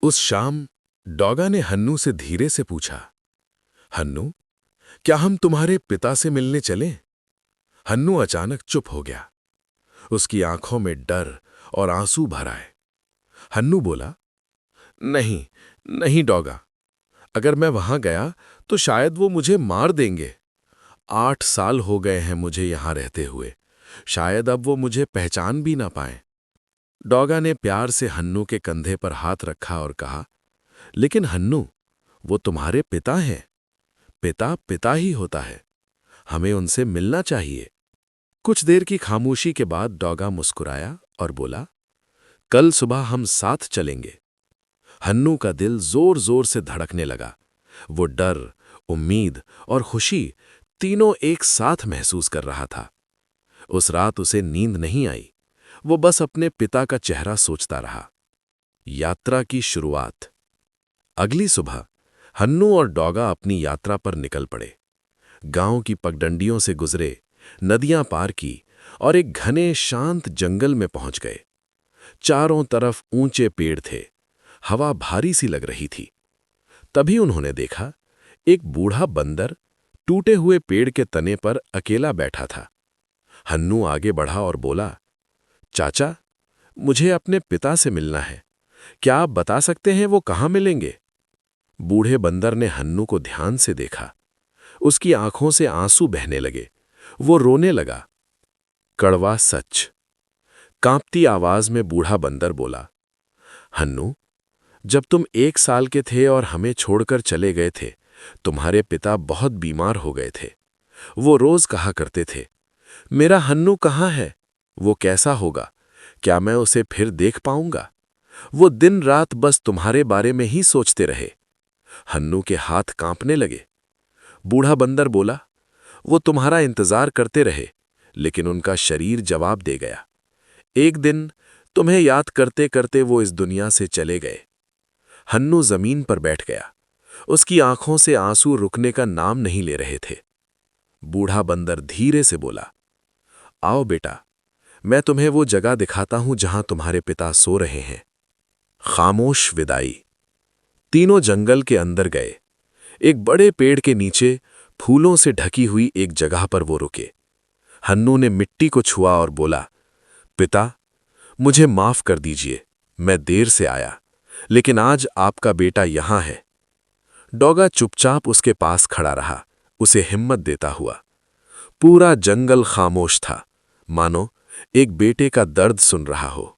उस शाम डॉगा ने हन्नू से धीरे से पूछा, हन्नू, क्या हम तुम्हारे पिता से मिलने चलें? हन्नू अचानक चुप हो गया। उसकी आंखों में डर और आंसू भर आए। हन्नू बोला, नहीं, नहीं डॉगा, अगर मैं वहां गया तो शायद वो मुझे मार देंगे। 8 साल हो गए हैं मुझे यहां रहते हुए, शायद अब वो मुझे पहचान भी ना पाए। डॉगा ने प्यार से हन्नू के कंधे पर हाथ रखा और कहा, लेकिन हन्नू, वो तुम्हारे पिता हैं। पिता पिता ही होता है, हमें उनसे मिलना चाहिए। कुछ देर की खामोशी के बाद डॉगा मुस्कुराया और बोला, कल सुबह हम साथ चलेंगे। हन्नू का दिल जोर जोर से धड़कने लगा। वो डर, उम्मीद और खुशी तीनों एक साथ महसूस कर रहा था। उस रात उसे नींद नहीं आई। वो बस अपने पिता का चेहरा सोचता रहा। यात्रा की शुरुआत। अगली सुबह हन्नू और डॉगा अपनी यात्रा पर निकल पड़े। गांव की पगडंडियों से गुजरे, नदियां पार की और एक घने शांत जंगल में पहुंच गए। चारों तरफ ऊंचे पेड़ थे, हवा भारी सी लग रही थी। तभी उन्होंने देखा, एक बूढ़ा बंदर टूटे हुए पेड़ के तने पर अकेला बैठा था। हन्नू आगे बढ़ा और बोला, चाचा, मुझे अपने पिता से मिलना है। क्या आप बता सकते हैं वो कहाँ मिलेंगे? बूढ़े बंदर ने हन्नू को ध्यान से देखा। उसकी आंखों से आंसू बहने लगे। वो रोने लगा। कड़वा सच। कांपती आवाज में बूढ़ा बंदर बोला, हन्नू, जब तुम 1 साल के थे और हमें छोड़कर चले गए थे, तुम्हारे पिता बहुत बीमार हो गए थे। वो रोज कहा करते थे, मेरा हन्नू कहाँ है? वो कैसा होगा? क्या मैं उसे फिर देख पाऊंगा? वो दिन रात बस तुम्हारे बारे में ही सोचते रहे। हन्नू के हाथ कांपने लगे। बूढ़ा बंदर बोला, वो तुम्हारा इंतजार करते रहे, लेकिन उनका शरीर जवाब दे गया। एक दिन तुम्हें याद करते करते वो इस दुनिया से चले गए। हन्नू जमीन पर बैठ गया। उसकी आंखों से आंसू रुकने का नाम नहीं ले रहे थे। बूढ़ा बंदर धीरे से बोला, आओ बेटा, मैं तुम्हें वो जगह दिखाता हूं जहां तुम्हारे पिता सो रहे हैं। खामोश विदाई। तीनों जंगल के अंदर गए। एक बड़े पेड़ के नीचे फूलों से ढकी हुई एक जगह पर वो रुके। हन्नू ने मिट्टी को छुआ और बोला, पिता, मुझे माफ कर दीजिए, मैं देर से आया, लेकिन आज आपका बेटा यहां है। डॉगा चुपचाप उसके पास खड़ा रहा, उसे हिम्मत देता हुआ। पूरा जंगल खामोश था, मानो एक बेटे का दर्द सुन रहा हो।